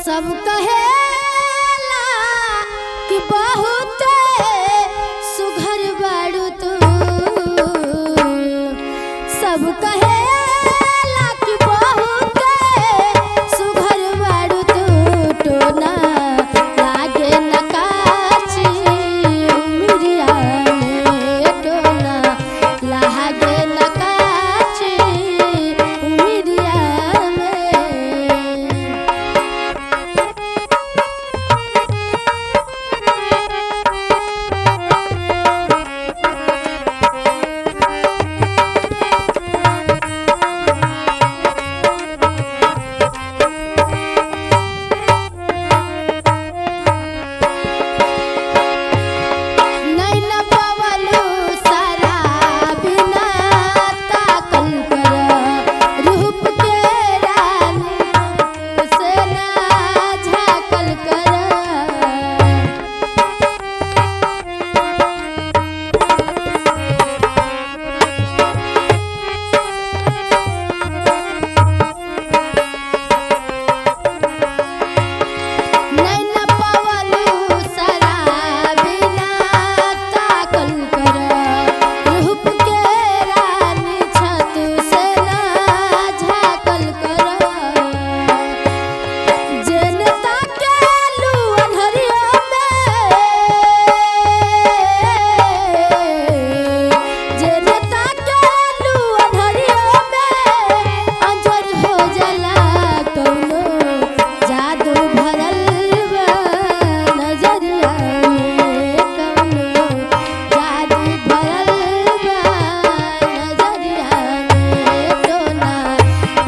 सब कहेला कि बहुत सुघर बाड़ू तू, सब कहेला कि बहुत सुघर बाड़ू तू, टोना लागे न काची उमरिया में, टोना लागे न काची उमरिया में।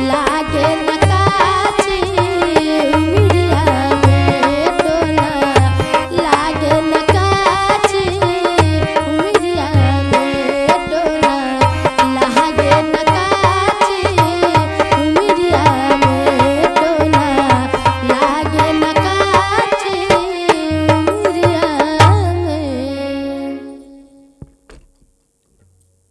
लागे